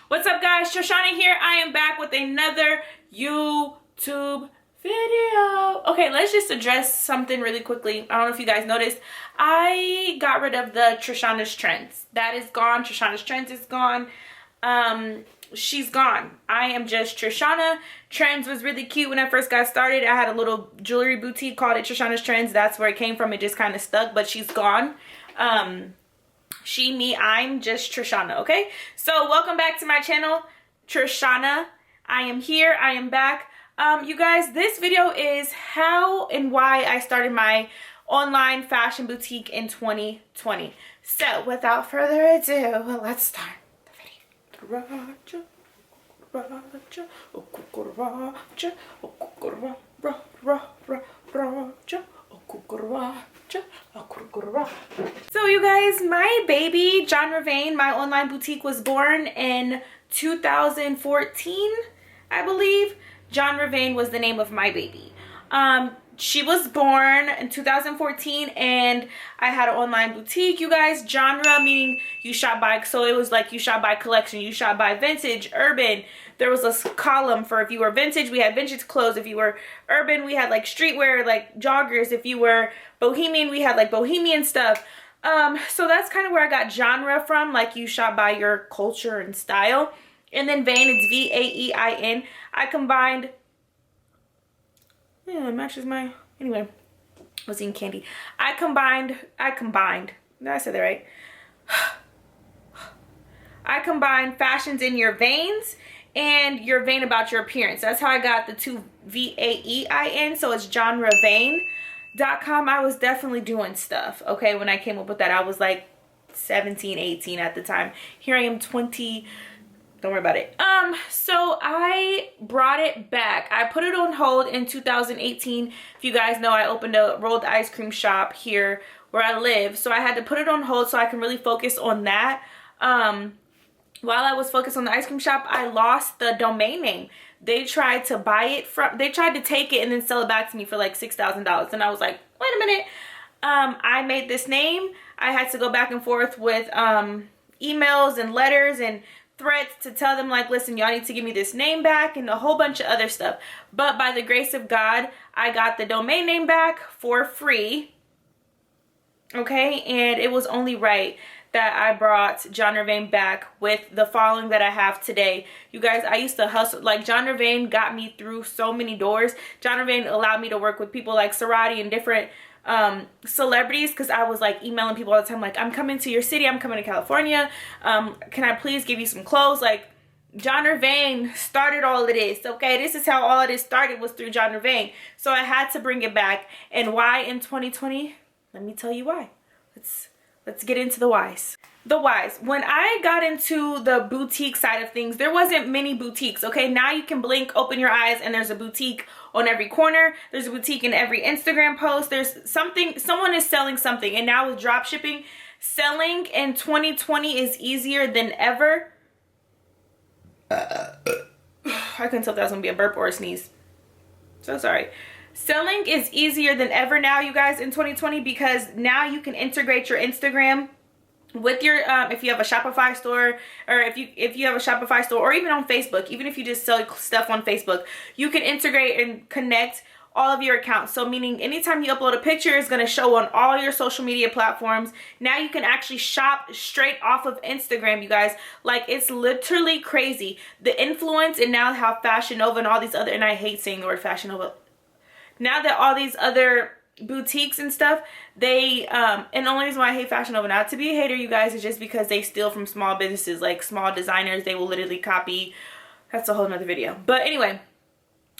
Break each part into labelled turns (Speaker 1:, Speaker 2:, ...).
Speaker 1: What's up, guys? Shoshana here. I am back with another YouTube video. Okay, let's just address something really quickly. I don't know if you guys noticed. I got rid of the Trishana's Trends. That is gone. Trishana's Trends is gone. She's gone. I am just Trishana. Trends was really cute when I first got started. I had a little jewelry boutique called it Trishana's Trends. That's where it came from. It just kind of stuck, but she's gone. She, me, I'm just Trishana, okay? So welcome back to my channel, Trishana. I am here. I am back. You guys, this video is how and why I started my online fashion boutique in 2020. So without further ado, let's start the video. So you guys, my baby Genre Vane, my online boutique, was born in 2014, I believe. Genre Vane was the name of my baby. She was born in 2014 and I had an online boutique, you guys. Genre meaning you shop by, so it was like you shop by collection, you shop by vintage, urban. There was a column for if you were vintage, we had vintage clothes. If you were urban, we had like streetwear, like joggers. If you were bohemian, we had like bohemian stuff. So that's kind of where I got genre from, like you shop by your culture and style. And then Vane, it's V-A-E-I-N. I combined, yeah, it matches my, anyway, I was eating candy. I combined, did I say that right? I combined fashions in your veins and your vein about your appearance. That's how I got the two V-A-E-I-N, so it's genrevane.com. I was definitely doing stuff, okay, when I came up with that. I was like 17, 18 at the time. Here I am 20, don't worry about it. So I brought it back. I put it on hold in 2018. If you guys know, I opened a rolled ice cream shop here where I live. So I had to put it on hold so I can really focus on that. While I was focused on the ice cream shop, I lost the domain name. They tried to buy it from, they tried to take it and then sell it back to me for like $6,000. And I was like, wait a minute. I made this name. I had to go back and forth with emails and letters and threats to tell them like, listen, y'all need to give me this name back and a whole bunch of other stuff. But by the grace of God, I got the domain name back for free. Okay, and it was only right that I brought Genre Vane back with the following that I have today. You guys, I used to hustle. Like, Genre Vane got me through so many doors. Genre Vane allowed me to work with people like Sarati and different celebrities, because I was like emailing people all the time like, I'm coming to your city, I'm coming to California, can I please give you some clothes? Like, Genre Vane started all of this, okay? This is how all of this started, was through Genre Vane. So I had to bring it back. And why in 2020? Let me tell you why. Let's get into the whys. The whys. When I got into the boutique side of things, there wasn't many boutiques, okay? Now you can blink, open your eyes, and there's a boutique on every corner. There's a boutique in every Instagram post. There's something, someone is selling something. And now with drop shipping, selling in 2020 is easier than ever. I couldn't tell if that was gonna be a burp or a sneeze. So sorry. Selling is easier than ever now, you guys, in 2020, because now you can integrate your Instagram with your if you have a Shopify store, or if you have a Shopify store, or even on Facebook, even if you just sell stuff on Facebook, you can integrate and connect all of your accounts. So meaning anytime you upload a picture, it's going to show on all your social media platforms. Now you can actually shop straight off of Instagram, you guys. Like, it's literally crazy, the influence. And now how Fashion Nova and all these other, and I hate saying the word Fashion Nova, now that all these other boutiques and stuff, they and the only reason why I hate Fashion Nova, not to be a hater, you guys, is just because they steal from small businesses, like small designers. They will literally copy. That's a whole nother video. But anyway,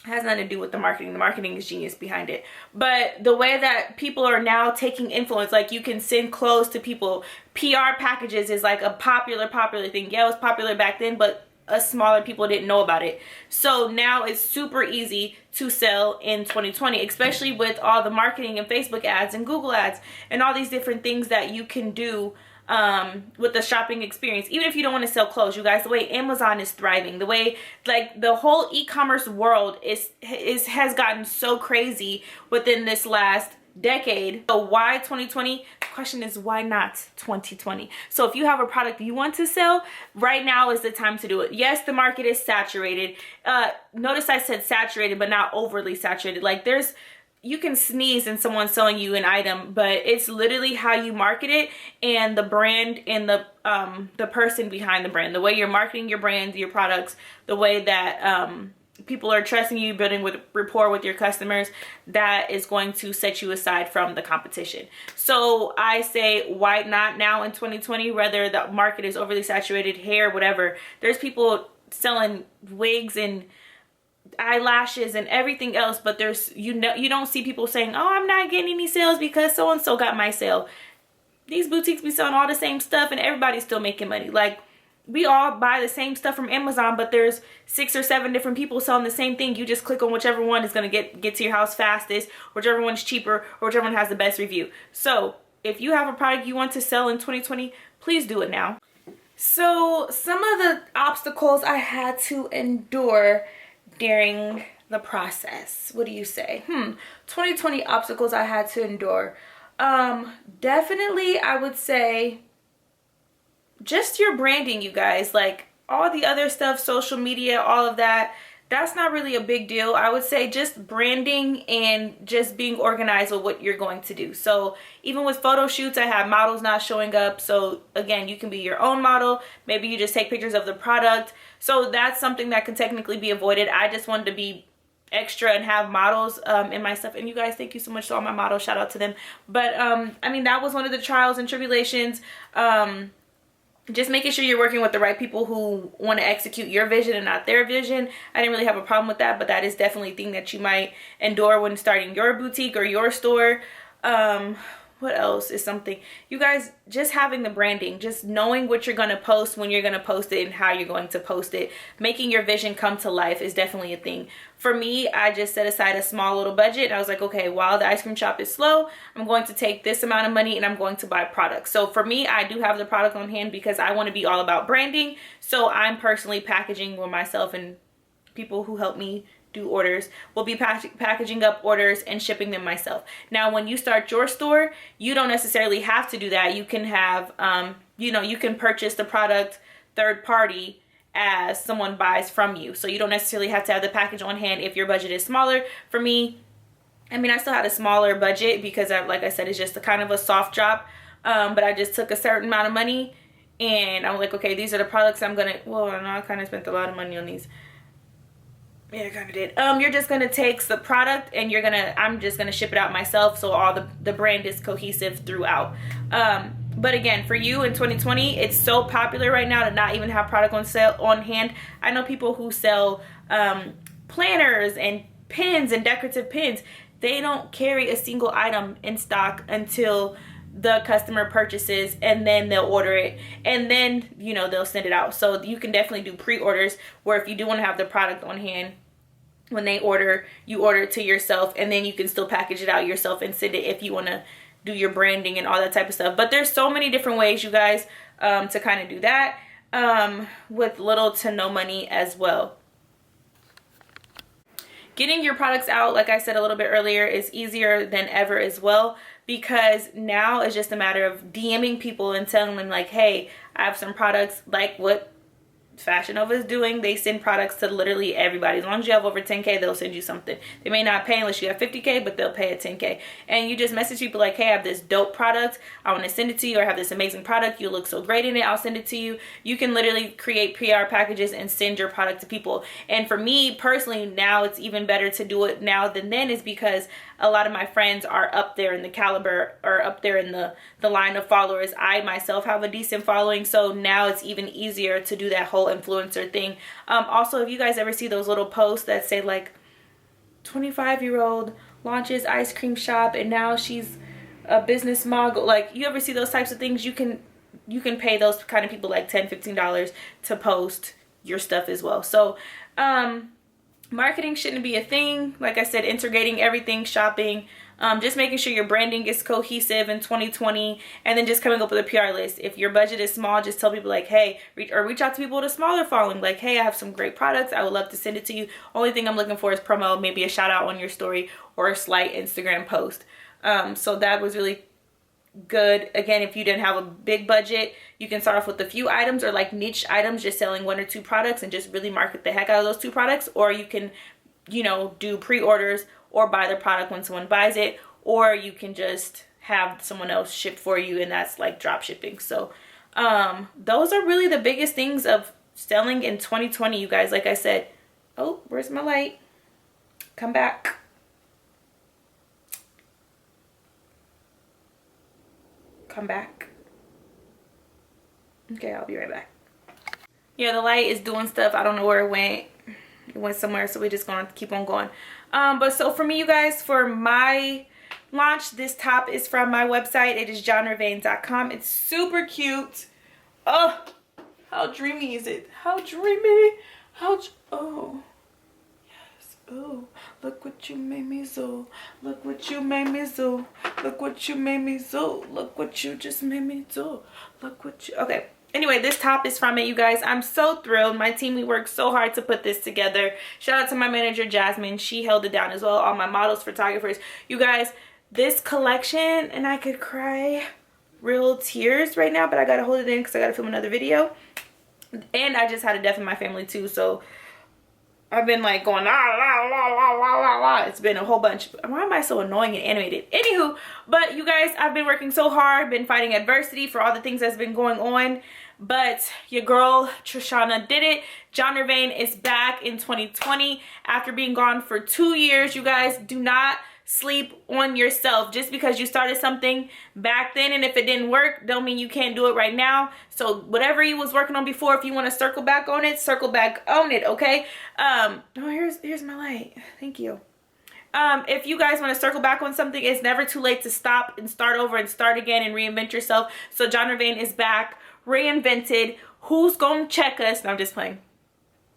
Speaker 1: it has nothing to do with the marketing. The marketing is genius behind it. But the way that people are now taking influence, like you can send clothes to people. PR packages is like a popular thing. Yeah, it was popular back then, but us smaller people didn't know about it. So now it's super easy to sell in 2020, especially with all the marketing and Facebook ads and Google ads and all these different things that you can do with the shopping experience. Even if you don't want to sell clothes, you guys, the way Amazon is thriving, the way like the whole e-commerce world has gotten so crazy within this last decade. So why 2020? The question is, why not 2020? So if you have a product you want to sell, right now is the time to do it. Yes, the market is saturated. Notice I said saturated, but not overly saturated. Like you can sneeze and someone's selling you an item, but it's literally how you market it and the brand and the person behind the brand, the way you're marketing your brand, your products, the way that people are trusting you, building with rapport with your customers, that is going to set you aside from the competition. So I say, why not now in 2020? Whether the market is overly saturated, hair, whatever. There's people selling wigs and eyelashes and everything else, but there's, you don't see people saying, oh, I'm not getting any sales because so and so got my sale. These boutiques be selling all the same stuff and everybody's still making money. Like, we all buy the same stuff from Amazon, but there's 6 or 7 different people selling the same thing. You just click on whichever one is going to get to your house fastest, whichever one's cheaper, or whichever one has the best review. So if you have a product you want to sell in 2020, please do it now. So some of the obstacles I had to endure during the process. What do you say? 2020 obstacles I had to endure. Definitely I would say just your branding, you guys. Like, all the other stuff, social media, all of that, that's not really a big deal. I would say just branding and just being organized with what you're going to do. So even with photo shoots, I have models not showing up. So again, you can be your own model. Maybe you just take pictures of the product. So that's something that can technically be avoided. I just wanted to be extra and have models in my stuff. And you guys, thank you so much to all my models. Shout out to them. But I mean, that was one of the trials and tribulations. Just making sure you're working with the right people who want to execute your vision and not their vision. I didn't really have a problem with that, but that is definitely a thing that you might endure when starting your boutique or your store. What else is something? You guys, just having the branding, just knowing what you're going to post, when you're going to post it, and how you're going to post it. Making your vision come to life is definitely a thing. For me, I just set aside a small little budget. And I was like, okay, while the ice cream shop is slow, I'm going to take this amount of money and I'm going to buy products. So for me, I do have the product on hand because I want to be all about branding. So I'm personally packaging with myself, and people who help me do orders will be packaging up orders and shipping them myself. Now, when you start your store, you don't necessarily have to do that. You can have, you can purchase the product third party as someone buys from you. So you don't necessarily have to have the package on hand if your budget is smaller. For me, I mean, I still had a smaller budget because like I said, it's just a kind of a soft drop. But I just took a certain amount of money and I'm like, okay, these are the products I'm gonna, well, I kind of spent a lot of money on these. Yeah, I kind of did. You're just going to take the product and I'm just going to ship it out myself. So all the brand is cohesive throughout. But again, for you in 2020, it's so popular right now to not even have product on sale on hand. I know people who sell planners and pins and decorative pins. They don't carry a single item in stock until the customer purchases, and then they'll order it, and then they'll send it out. So you can definitely do pre-orders, where if you do want to have the product on hand, when they order, you order it to yourself, and then you can still package it out yourself and send it if you want to do your branding and all that type of stuff. But there's so many different ways, you guys, to kind of do that with little to no money as well. Getting your products out, like I said a little bit earlier, is easier than ever as well, because now it's just a matter of DMing people and telling them like, hey, I have some products, like what Fashion Nova is doing. They send products to literally everybody. As long as you have over 10K, they'll send you something. They may not pay unless you have 50K, but they'll pay at 10K. And you just message people like, hey, I have this dope product. I want to send it to you. Or I have this amazing product. You look so great in it. I'll send it to you. You can literally create PR packages and send your product to people. And for me personally, now it's even better to do it now than then, is because a lot of my friends are up there in the caliber, or up there in the line of followers. I myself have a decent following, so now it's even easier to do that whole influencer thing. Also, if you guys ever see those little posts that say like 25-year-old launches ice cream shop and now she's a business mogul, like you ever see those types of things, you can pay those kind of people like $10-15 to post your stuff as well. So marketing shouldn't be a thing. Like I said, integrating everything, shopping, just making sure your branding is cohesive in 2020, and then just coming up with a PR list. If your budget is small, just tell people like, hey, reach out to people with a smaller following. Like, hey, I have some great products. I would love to send it to you. Only thing I'm looking for is promo, maybe a shout out on your story or a slight Instagram post. So that was really good. Again, if you didn't have a big budget, you can start off with a few items or like niche items, just selling 1 or 2 products and just really market the heck out of those 2 products. Or you can, you know, do pre-orders or buy the product when someone buys it, or you can just have someone else ship for you, and that's like drop shipping. So those are really the biggest things of selling in 2020, you guys. Like I said, oh, where's my light? Come back. Come back. Okay, I'll be right back. Yeah, the light is doing stuff. I don't know where it went. It went somewhere, so we're just gonna keep on going. But so for me, you guys, for my launch, this top is from my website. It is johnravain.com. It's super cute. Oh, how dreamy is it? How dreamy. Oh, yes. Oh, look what you made me so. Look what you made me so. Look what you made me so. Look what you just made me so. Look what you... Okay. Anyway, this top is from it, you guys. I'm so thrilled. My team, we worked so hard to put this together. Shout out to my manager, Jasmine. She held it down as well. All my models, photographers. You guys, this collection, and I could cry real tears right now, but I gotta hold it in because I gotta film another video. And I just had a death in my family too, so I've been like going la la la la la la la. It's been a whole bunch. Why am I so annoying and animated? Anywho, but you guys, I've been working so hard, been fighting adversity for all the things that's been going on. But your girl Trishana did it. John Ravain is back in 2020 after being gone for 2 years. You guys, do not sleep on yourself. Just because you started something back then, and if it didn't work, don't mean you can't do it right now. So whatever you was working on before, if you want to circle back on it, circle back on it, okay? Oh, here's my light. Thank you. If you guys want to circle back on something, it's never too late to stop and start over and start again and reinvent yourself. So John Ravain is back, reinvented. Who's gonna check us? No, I'm just playing.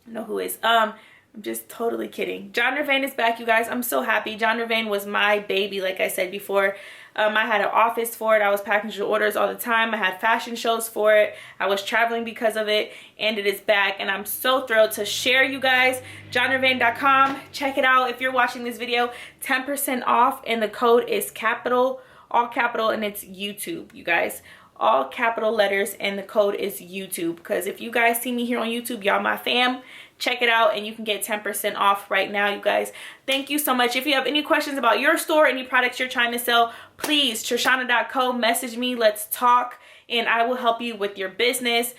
Speaker 1: I know who is. I'm just totally kidding. John Ravain is back, you guys. I'm so happy. John Ravain was my baby, like I said before. I had an office for it. I was packaging orders all the time. I had fashion shows for it. I was traveling because of it, and it is back, and I'm so thrilled to share, you guys. johnravain.com. Check it out if you're watching this video. 10% off, and the code is capital, all capital, and it's YouTube, you guys. All capital letters, and the code is YouTube, because if you guys see me here on YouTube, y'all my fam. Check it out, and you can get 10% off right now, you guys. Thank you so much. If you have any questions about your store, any products you're trying to sell, please, Trishana.co, message me. Let's talk, and I will help you with your business.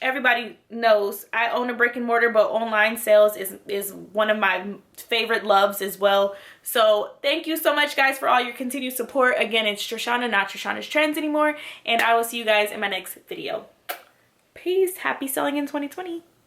Speaker 1: Everybody knows I own a brick and mortar, but online sales is one of my favorite loves as well. So thank you so much, guys, for all your continued support. Again, it's Trishana, not Trishana's Trends anymore, and I will see you guys in my next video. Peace. Happy selling in 2020.